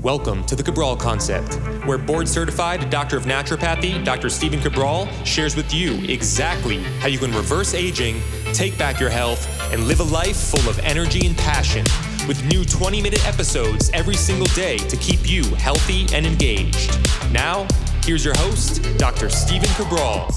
Welcome to the Cabral Concept, where board-certified Doctor of Naturopathy, Dr. Stephen Cabral, shares with you exactly how you can reverse aging, take back your health, and live a life full of energy and passion, with new 20-minute episodes every single day to keep you healthy and engaged. Now, here's your host, Dr. Stephen Cabral.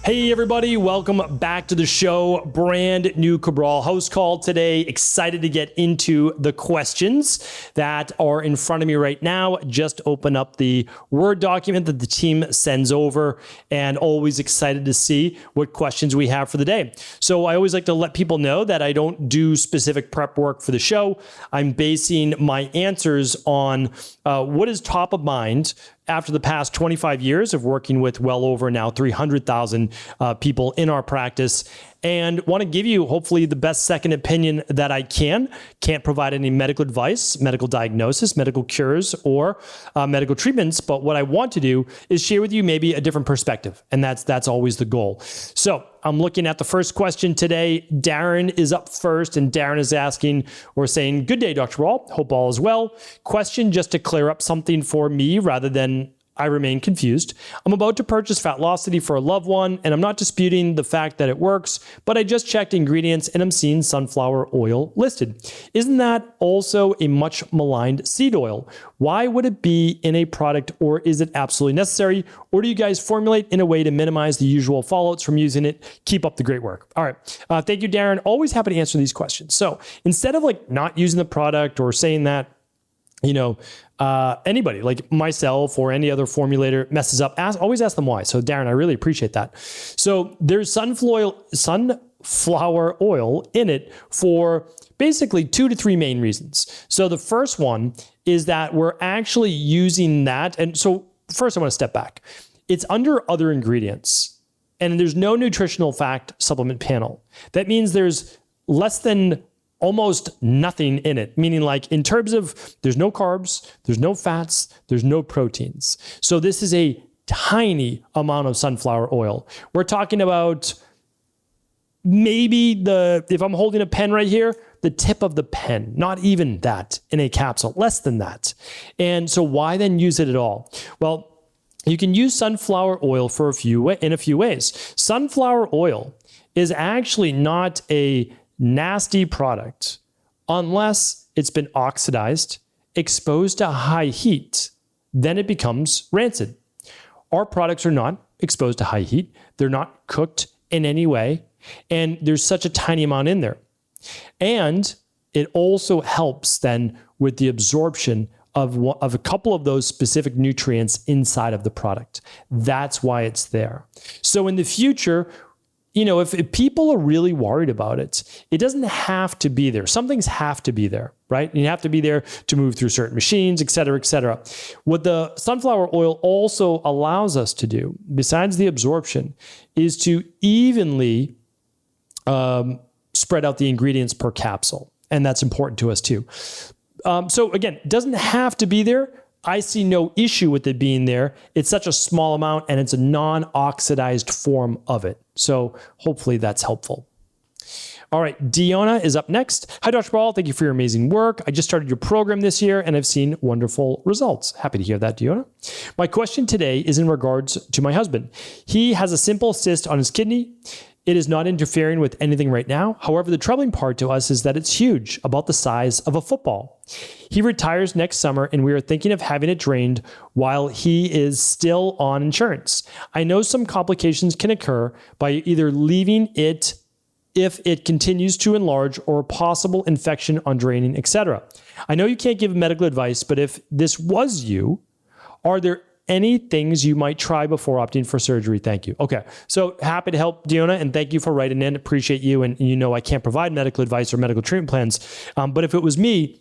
Hey everybody, welcome back to the show. Brand new Cabral HouseCall today. Excited to get into the questions that are in front of me right now. Just open up the Word document that the team sends over, and always excited to see what questions we have for the day. So I always like to let people know that I don't do specific prep work for the show. I'm basing my answers on what is top of mind after the past 25 years of working with well over now 300,000 people in our practice, and want to give you hopefully the best second opinion that I can. Can't provide any medical advice, medical diagnosis, medical cures, or medical treatments, but what I want to do is share with you maybe a different perspective, and that's always the goal. So I'm looking at the first question today. Darren is up first, and Darren is asking or saying, "Good day, Dr. Cabral. Hope all is well. Question just to clear up something for me rather than I remain confused. I'm about to purchase Fatlossity for a loved one, and I'm not disputing the fact that it works, but I just checked ingredients and I'm seeing sunflower oil listed. Isn't that also a much maligned seed oil? Why would it be in a product, or is it absolutely necessary? Or do you guys formulate in a way to minimize the usual fallouts from using it? Keep up the great work." All right. Thank you, Darren. Always happy to answer these questions. So instead of not using the product or saying that, anybody like myself or any other formulator messes up, always ask them why. So Darren, I really appreciate that. So there's sunflower oil in it for basically 2 to 3 main reasons. So the first one is that we're actually using that. And so first I want to step back. It's under other ingredients, and there's no nutritional fact supplement panel. That means there's less than almost nothing in it, meaning in terms of there's no carbs, there's no fats, there's no proteins. So this is a tiny amount of sunflower oil. We're talking about maybe if I'm holding a pen right here, the tip of the pen, not even that in a capsule, less than that. And so why then use it at all? Well, you can use sunflower oil in a few ways. Sunflower oil is actually not a nasty product unless it's been oxidized, exposed to high heat, then it becomes rancid. Our products are not exposed to high heat. They're not cooked in any way, and there's such a tiny amount in there. And it also helps then with the absorption of a couple of those specific nutrients inside of the product. That's why it's there. So in the future, if people are really worried about it, it doesn't have to be there. Some things have to be there, right? You have to be there to move through certain machines, et cetera, et cetera. What the sunflower oil also allows us to do, besides the absorption, is to evenly spread out the ingredients per capsule. And that's important to us too. So again, it doesn't have to be there. I see no issue with it being there. It's such a small amount, and it's a non-oxidized form of it. So hopefully that's helpful. All right, Deonna is up next. "Hi, Dr. Cabral. Thank you for your amazing work. I just started your program this year, and I've seen wonderful results." Happy to hear that, Deonna. "My question today is in regards to my husband. He has a simple cyst on his kidney. It is not interfering with anything right now. However, the troubling part to us is that it's huge, about the size of a football. He retires next summer, and we are thinking of having it drained while he is still on insurance. I know some complications can occur by either leaving it if it continues to enlarge, or possible infection on draining, etc. I know you can't give medical advice, but if this was you, are there any things you might try before opting for surgery? Thank you." Okay, so happy to help, Deonna, and thank you for writing in. Appreciate you. And I can't provide medical advice or medical treatment plans, but if it was me,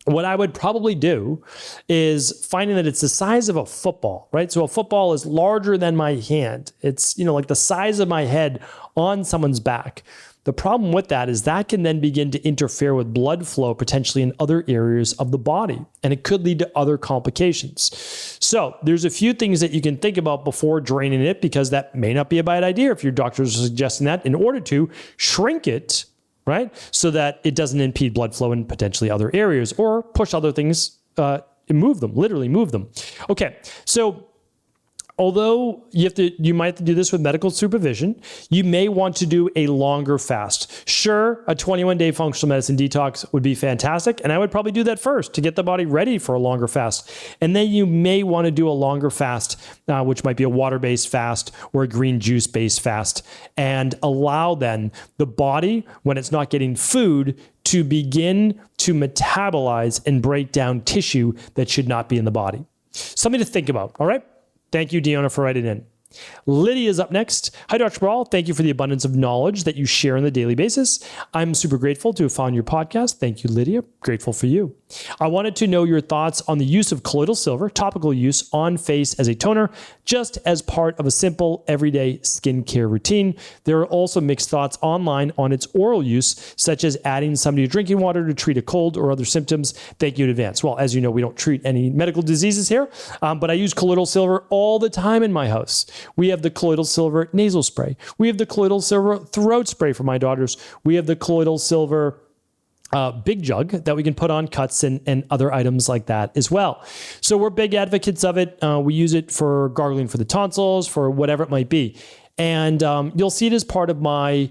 what I would probably do is finding that it's the size of a football, right? So a football is larger than my hand. It's, like the size of my head on someone's back. The problem with that is that can then begin to interfere with blood flow potentially in other areas of the body, and it could lead to other complications. So there's a few things that you can think about before draining it, because that may not be a bad idea if your doctors are suggesting that, in order to shrink it, right? So that it doesn't impede blood flow in potentially other areas or push other things move them, literally move them. Okay, so although you might have to do this with medical supervision, you may want to do a longer fast. Sure, a 21-day functional medicine detox would be fantastic, and I would probably do that first to get the body ready for a longer fast. And then you may want to do a longer fast, which might be a water-based fast or a green juice-based fast, and allow then the body, when it's not getting food, to begin to metabolize and break down tissue that should not be in the body. Something to think about, all right? Thank you, Deonna, for writing in. Lydia's up next. Hi, Dr. Cabral. Thank you for the abundance of knowledge that you share on a daily basis. I'm super grateful to have found your podcast. Thank you, Lydia. Grateful for you. I wanted to know your thoughts on the use of colloidal silver, topical use on face as a toner, just as part of a simple everyday skincare routine. There are also mixed thoughts online on its oral use, such as adding some to drinking water to treat a cold or other symptoms. Thank you in advance. Well, as you know, we don't treat any medical diseases here, but I use colloidal silver all the time in my house. We have the colloidal silver nasal spray. We have the colloidal silver throat spray for my daughters. We have the colloidal silver big jug that we can put on cuts and other items like that as well. So we're big advocates of it. We use it for gargling for the tonsils, for whatever it might be. And you'll see it as part of my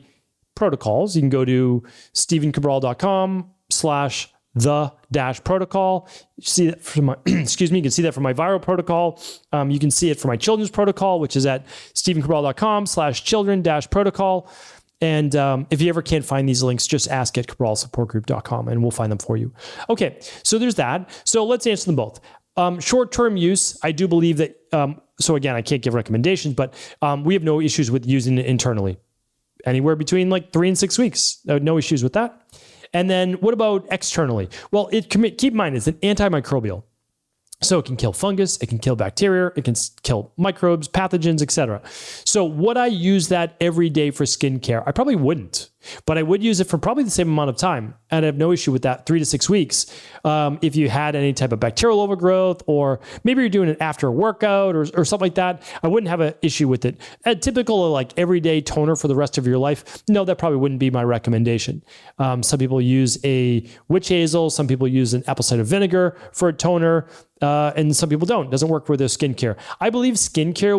protocols. You can go to stevencabral.com/the-protocol. See that from my, excuse me, you can see that from my viral protocol. You can see it for my children's protocol, which is at stevencabral.com/children-protocol. And if you ever can't find these links, just ask at cabralsupportgroup.com and we'll find them for you. Okay, so there's that. So let's answer them both. Short-term use, I do believe that, so again, I can't give recommendations, but we have no issues with using it internally. Anywhere between like 3 and 6 weeks. No issues with that. And then what about externally? Well, keep in mind, it's an antimicrobial. So it can kill fungus, it can kill bacteria, it can kill microbes, pathogens, etc. So would I use that every day for skincare? I probably wouldn't, but I would use it for probably the same amount of time. And I have no issue with that, 3 to 6 weeks. If you had any type of bacterial overgrowth, or maybe you're doing it after a workout or something like that, I wouldn't have an issue with it. A typical like everyday toner for the rest of your life, no, that probably wouldn't be my recommendation. Some people use a witch hazel, some people use an apple cider vinegar for a toner. And some people don't. It doesn't work for their skincare. I believe skincare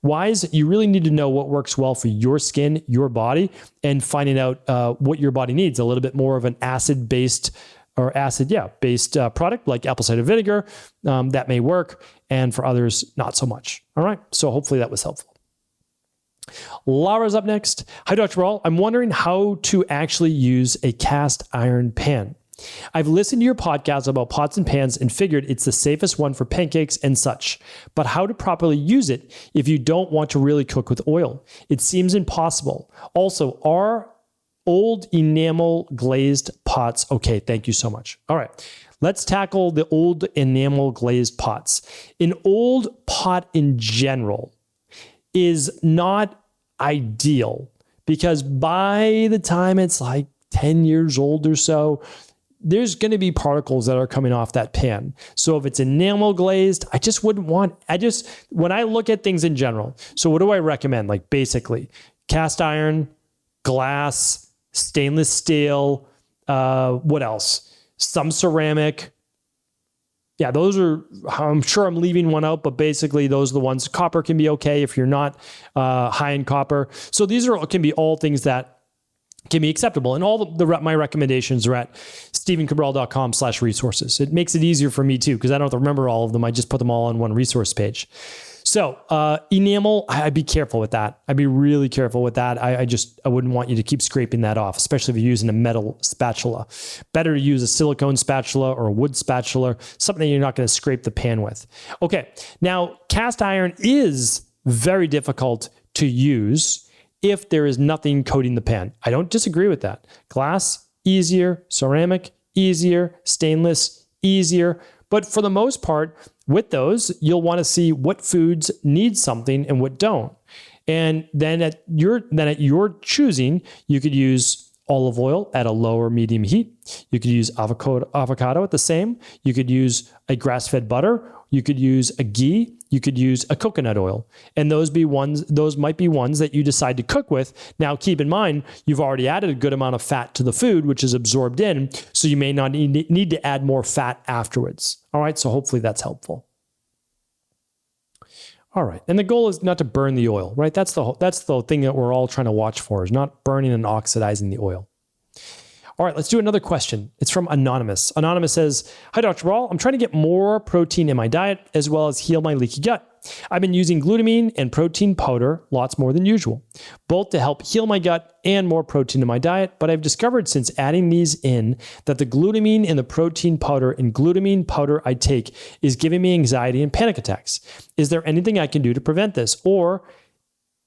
wise, you really need to know what works well for your skin, your body, and finding out what your body needs. A little bit more of an acid-based product like apple cider vinegar that may work, and for others, not so much. All right. So hopefully that was helpful. Laura's up next. Hi, Dr. Cabral. I'm wondering how to actually use a cast iron pan. I've listened to your podcast about pots and pans and figured it's the safest one for pancakes and such, but how to properly use it if you don't want to really cook with oil? It seems impossible. Also, are old enamel glazed pots okay? Thank you so much. All right, let's tackle the old enamel glazed pots. An old pot in general is not ideal because by the time it's like 10 years old or so, there's going to be particles that are coming off that pan. So if it's enamel glazed, I just wouldn't want, when I look at things in general, so what do I recommend? Like basically cast iron, glass, stainless steel, what else? Some ceramic. Yeah, those are, I'm sure I'm leaving one out, but basically those are the ones. Copper can be okay if you're not high in copper. So these can be all things that can be acceptable. And all my recommendations are at stevencabral.com/resources. It makes it easier for me too, because I don't have to remember all of them. I just put them all on one resource page. So enamel, I'd be careful with that. I'd be really careful with that. I wouldn't want you to keep scraping that off, especially if you're using a metal spatula. Better to use a silicone spatula or a wood spatula, something you're not going to scrape the pan with. Okay, now cast iron is very difficult to use if there is nothing coating the pan. I don't disagree with that. Glass, easier. Ceramic, easier. Stainless, easier. But for the most part, with those, you'll want to see what foods need something and what don't. And then at your choosing, you could use olive oil at a lower medium heat. You could use avocado at the same. You could use a grass-fed butter. You could use a ghee. You could use a coconut oil. And those might be ones that you decide to cook with. Now, keep in mind, you've already added a good amount of fat to the food, which is absorbed in, so you may not need to add more fat afterwards. All right, so hopefully that's helpful. All right, and the goal is not to burn the oil, right? That's the thing that we're all trying to watch for, is not burning and oxidizing the oil. All right, let's do another question. It's from Anonymous. Anonymous says, "Hi, Dr. Cabral. I'm trying to get more protein in my diet as well as heal my leaky gut. I've been using glutamine and protein powder, lots more than usual, both to help heal my gut and more protein in my diet. But I've discovered since adding these in that the glutamine in the protein powder and glutamine powder I take is giving me anxiety and panic attacks. Is there anything I can do to prevent this? Or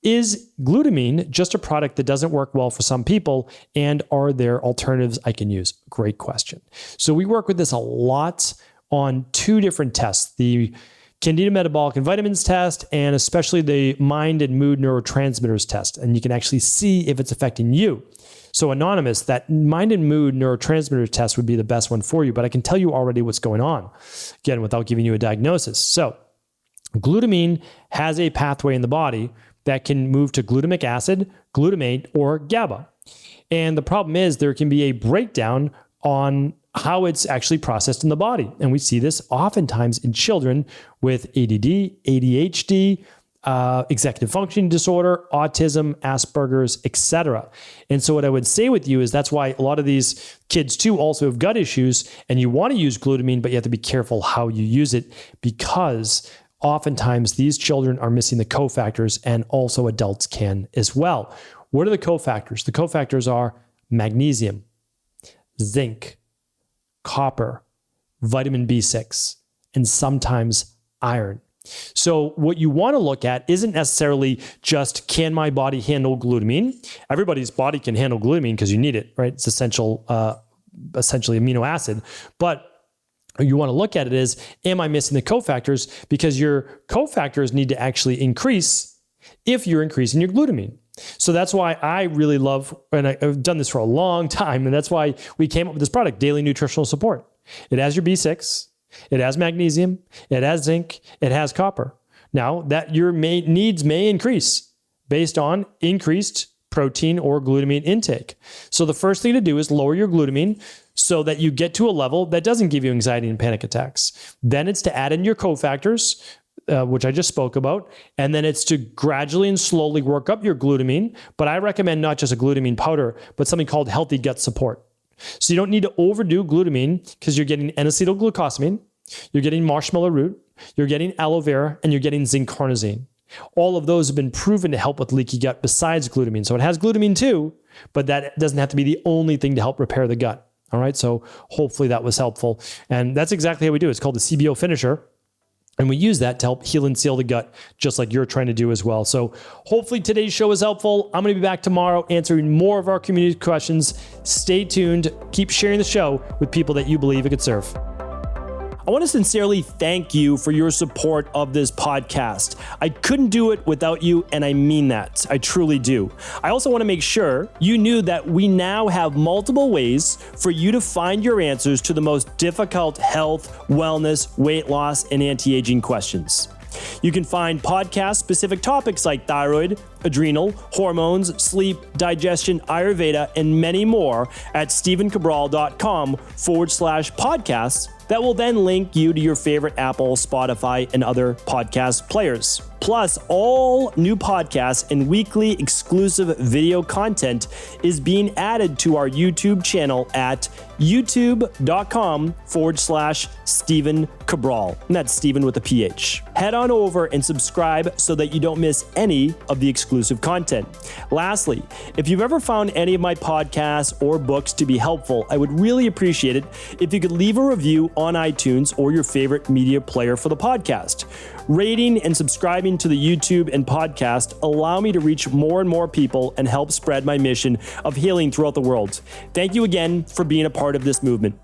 is glutamine just a product that doesn't work well for some people? And are there alternatives I can use?" Great question. So we work with this a lot on two different tests, the Candida Metabolic and Vitamins test, and especially the Mind and Mood Neurotransmitters test. And you can actually see if it's affecting you. So Anonymous, that Mind and Mood Neurotransmitters test would be the best one for you, but I can tell you already what's going on, again, without giving you a diagnosis. So glutamine has a pathway in the body that can move to glutamic acid, glutamate, or GABA. And the problem is there can be a breakdown on how it's actually processed in the body. And we see this oftentimes in children with ADD, ADHD, executive functioning disorder, autism, Asperger's, etc. And so what I would say with you is that's why a lot of these kids too also have gut issues, and you want to use glutamine, but you have to be careful how you use it, because oftentimes these children are missing the cofactors, and also adults can as well. What are the cofactors? The cofactors are magnesium, zinc, copper, vitamin B6, and sometimes iron. So what you want to look at isn't necessarily just, can my body handle glutamine? Everybody's body can handle glutamine because you need it, right? It's essentially amino acid. But you want to look at it as, am I missing the cofactors? Because your cofactors need to actually increase if you're increasing your glutamine. So that's why I really love, and I've done this for a long time, and that's why we came up with this product, Daily Nutritional Support. It has your B6, it has magnesium, it has zinc, it has copper. Now, that your needs may increase based on increased protein or glutamine intake. So the first thing to do is lower your glutamine so that you get to a level that doesn't give you anxiety and panic attacks. Then it's to add in your cofactors, which I just spoke about, and then it's to gradually and slowly work up your glutamine. But I recommend not just a glutamine powder, but something called healthy gut support. So you don't need to overdo glutamine, because you're getting N-acetylglucosamine, you're getting marshmallow root, you're getting aloe vera, and you're getting zinc carnosine. All of those have been proven to help with leaky gut besides glutamine. So it has glutamine too, but that doesn't have to be the only thing to help repair the gut. All right, so hopefully that was helpful. And that's exactly how we do it. It's called the CBO Finisher. And we use that to help heal and seal the gut, just like you're trying to do as well. So hopefully today's show was helpful. I'm going to be back tomorrow answering more of our community questions. Stay tuned. Keep sharing the show with people that you believe it could serve. I want to sincerely thank you for your support of this podcast. I couldn't do it without you, and I mean that. I truly do. I also want to make sure you knew that we now have multiple ways for you to find your answers to the most difficult health, wellness, weight loss, and anti-aging questions. You can find podcast-specific topics like thyroid, adrenal, hormones, sleep, digestion, Ayurveda, and many more at stevencabral.com/podcasts that will then link you to your favorite Apple, Spotify, and other podcast players. Plus, all new podcasts and weekly exclusive video content is being added to our YouTube channel at youtube.com/Stephen Cabral. And that's Stephen with a PH. Head on over and subscribe so that you don't miss any of the exclusive content. Lastly, if you've ever found any of my podcasts or books to be helpful, I would really appreciate it if you could leave a review on iTunes or your favorite media player for the podcast. Rating and subscribing to the YouTube and podcast allow me to reach more and more people and help spread my mission of healing throughout the world. Thank you again for being a part of this movement.